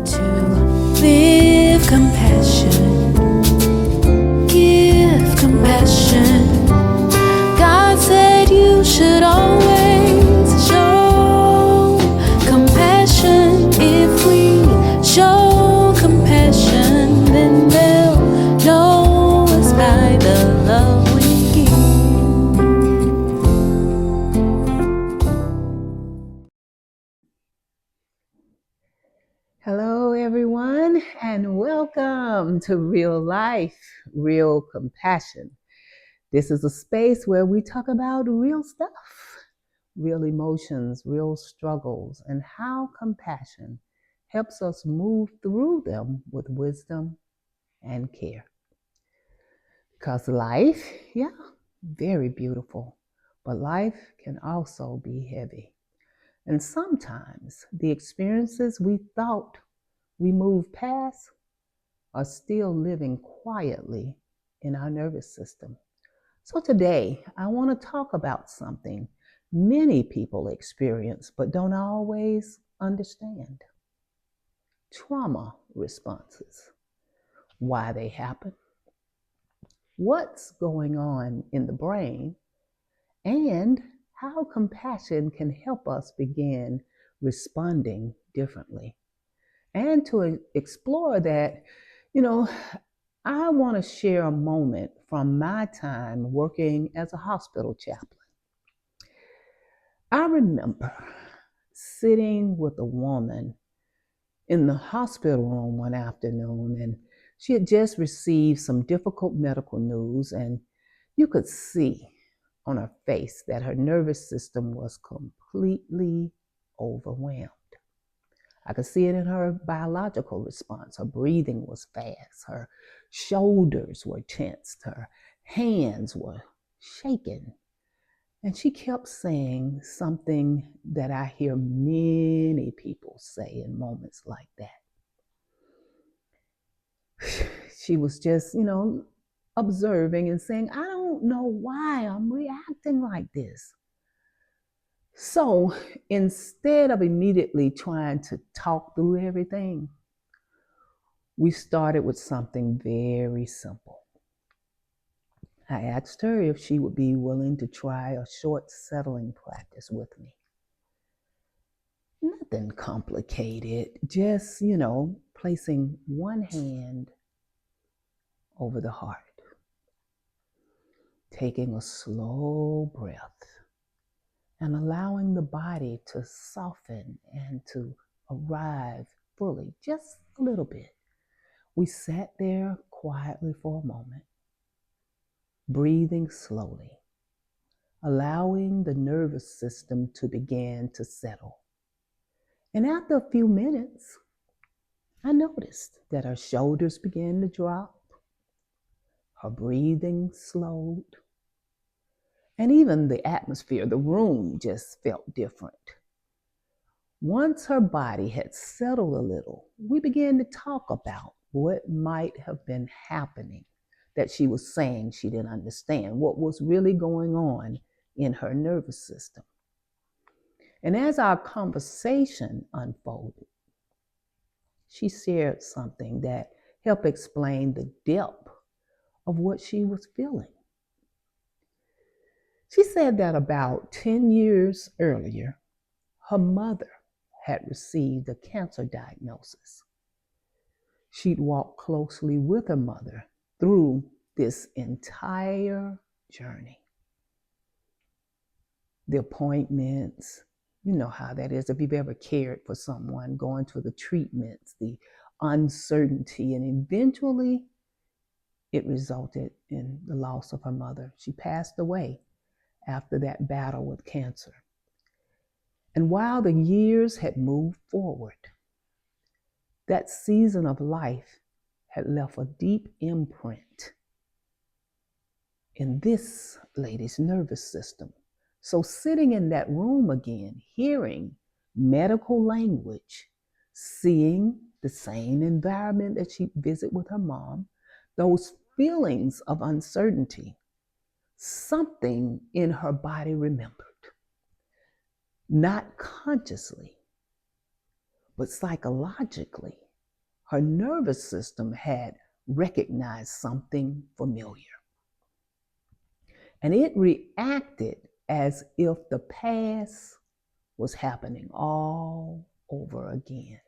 to live compassion, give compassion. God said you should always show compassion. If we show compassion, then they'll know us by the love we give. Hello, everyone, and welcome to Real Life, Real Compassion. This is a space where we talk about real stuff, real emotions, real struggles, and how compassion helps us move through them with wisdom and care. Because life, very beautiful, but life can also be heavy. And sometimes the experiences we thought we moved past are still living quietly in our nervous system. So today, I want to talk about something many people experience but don't always understand. Trauma responses, why they happen, what's going on in the brain, and how compassion can help us begin responding differently. And to explore that, I want to share a moment from my time working as a hospital chaplain. I remember sitting with a woman in the hospital room one afternoon, and she had just received some difficult medical news, and you could see on her face that her nervous system was completely overwhelmed. I could see it in her biological response. Her breathing was fast. Her shoulders were tensed. Her hands were shaking. And she kept saying something that I hear many people say in moments like that. She was just, observing and saying, I don't know why I'm reacting like this. So instead of immediately trying to talk through everything, we started with something very simple. I asked her if she would be willing to try a short settling practice with me. Nothing complicated, just, placing one hand over the heart, taking a slow breath, and allowing the body to soften and to arrive fully, just a little bit. We sat there quietly for a moment, breathing slowly, allowing the nervous system to begin to settle. And after a few minutes, I noticed that her shoulders began to drop, her breathing slowed, and even the atmosphere, the room just felt different. Once her body had settled a little, we began to talk about what might have been happening that she was saying she didn't understand, what was really going on in her nervous system. And as our conversation unfolded, she shared something that helped explain the depth of what she was feeling. She said that about 10 years earlier, her mother had received a cancer diagnosis. She'd walked closely with her mother through this entire journey. The appointments, you know how that is. If you've ever cared for someone, going to the treatments, the uncertainty, and eventually it resulted in the loss of her mother. She passed away after that battle with cancer. And while the years had moved forward, that season of life had left a deep imprint in this lady's nervous system. So sitting in that room again, hearing medical language, seeing the same environment that she'd visit with her mom, those feelings of uncertainty, something in her body remembered. Not consciously, but psychologically, her nervous system had recognized something familiar. And it reacted as if the past was happening all over again.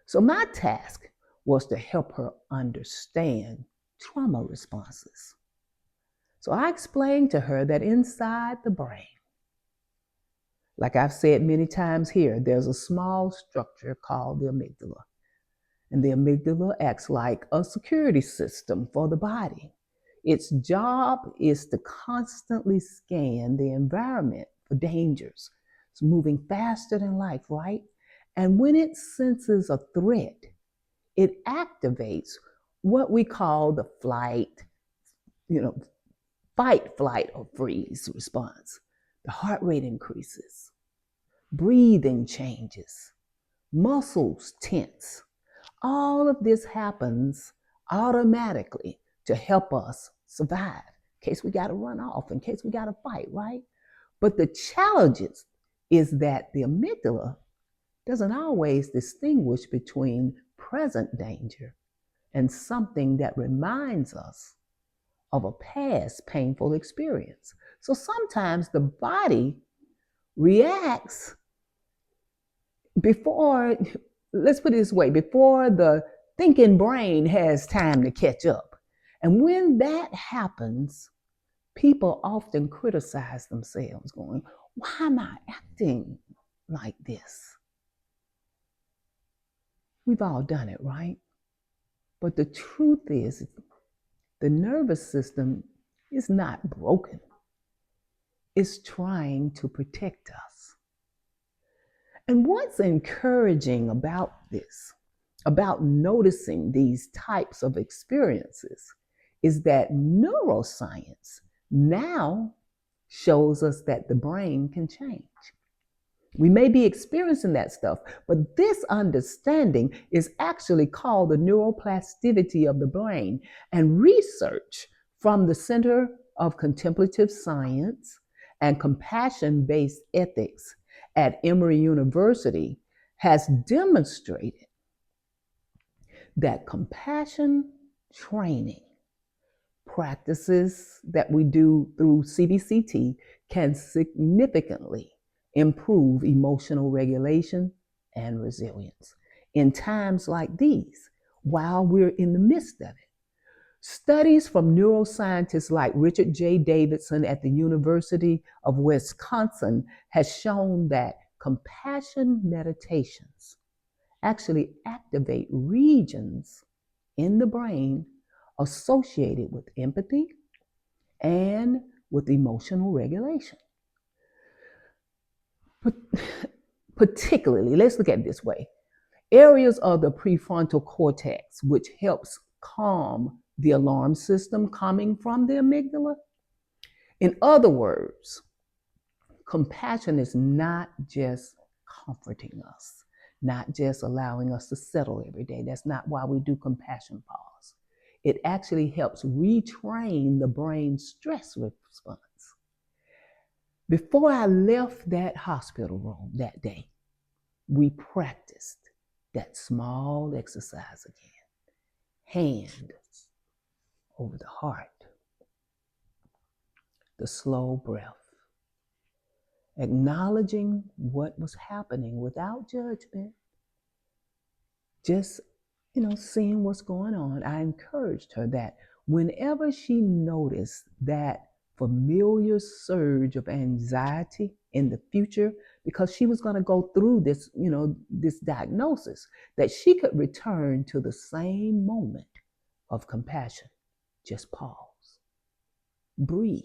So my task was to help her understand trauma responses. So I explained to her that inside the brain, like I've said many times here, there's a small structure called the amygdala. And the amygdala acts like a security system for the body. Its job is to constantly scan the environment for dangers. It's moving faster than light, right? And when it senses a threat, it activates what we call the fight, flight, or freeze response. The heart rate increases, breathing changes, muscles tense. All of this happens automatically to help us survive in case we got to run off, in case we got to fight, right? But the challenge is that the amygdala doesn't always distinguish between present danger and something that reminds us of a past painful experience. So sometimes the body reacts before, let's put it this way, before the thinking brain has time to catch up. And when that happens, people often criticize themselves, going, why am I acting like this? We've all done it, right? But the truth is, the nervous system is not broken. It's trying to protect us. And what's encouraging about this, about noticing these types of experiences, is that neuroscience now shows us that the brain can change. We may be experiencing that stuff, but this understanding is actually called the neuroplasticity of the brain. And research from the Center of Contemplative Science and Compassion-Based Ethics at Emory University has demonstrated that compassion training practices that we do through CBCT can significantly improve emotional regulation and resilience in times like these while we're in the midst of it. Studies from neuroscientists like Richard J. Davidson at the University of Wisconsin has shown that compassion meditations actually activate regions in the brain associated with empathy and with emotional regulation. Particularly, let's look at it this way, areas of the prefrontal cortex, which helps calm the alarm system coming from the amygdala. In other words, compassion is not just comforting us, not just allowing us to settle every day. That's not why we do compassion pause. It actually helps retrain the brain's stress response. Before I left that hospital room that day, we practiced that small exercise again. Hand over the heart, the slow breath, acknowledging what was happening without judgment, just, seeing what's going on. I encouraged her that whenever she noticed that familiar surge of anxiety in the future, because she was going to go through this, this diagnosis, that she could return to the same moment of compassion. Just pause, breathe,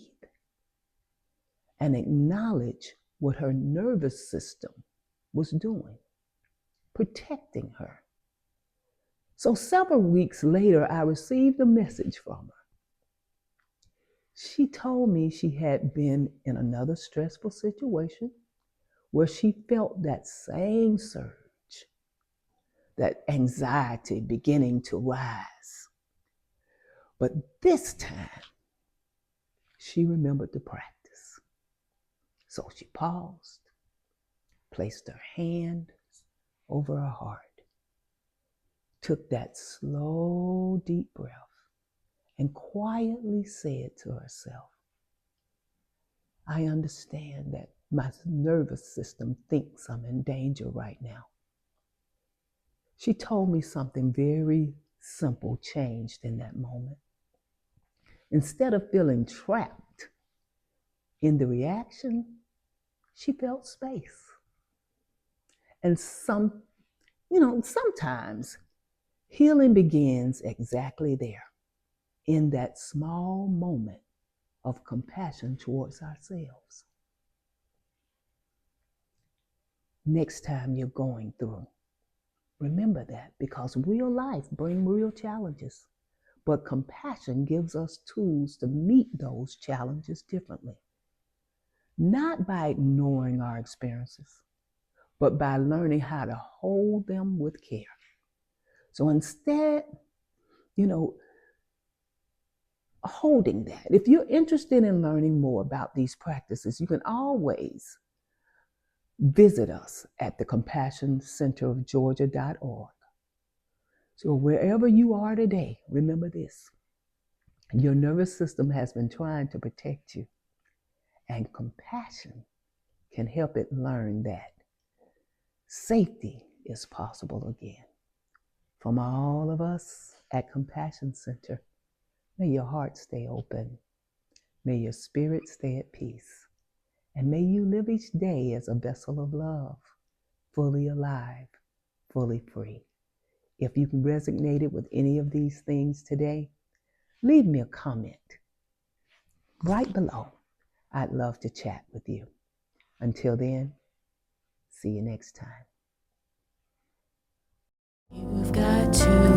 and acknowledge what her nervous system was doing, protecting her. So several weeks later, I received a message from her. She told me she had been in another stressful situation where she felt that same surge, that anxiety beginning to rise. But this time, she remembered the practice. So she paused, placed her hand over her heart, took that slow, deep breath and quietly said to herself, I understand that my nervous system thinks I'm in danger right now. She told me something very simple changed in that moment. Instead of feeling trapped in the reaction, she felt space. And sometimes healing begins exactly there, in that small moment of compassion towards ourselves. Next time you're going through, remember that, because real life brings real challenges, but compassion gives us tools to meet those challenges differently. Not by ignoring our experiences, but by learning how to hold them with care. So instead, holding that, if you're interested in learning more about these practices, you can always visit us at the CompassionCenterofGeorgia.org. So wherever you are today, remember this. Your nervous system has been trying to protect you, and compassion can help it learn that safety is possible again. From all of us at Compassion Center, may your heart stay open. May your spirit stay at peace. And may you live each day as a vessel of love, fully alive, fully free. If you resonated with any of these things today, leave me a comment right below. I'd love to chat with you. Until then, see you next time. You've got to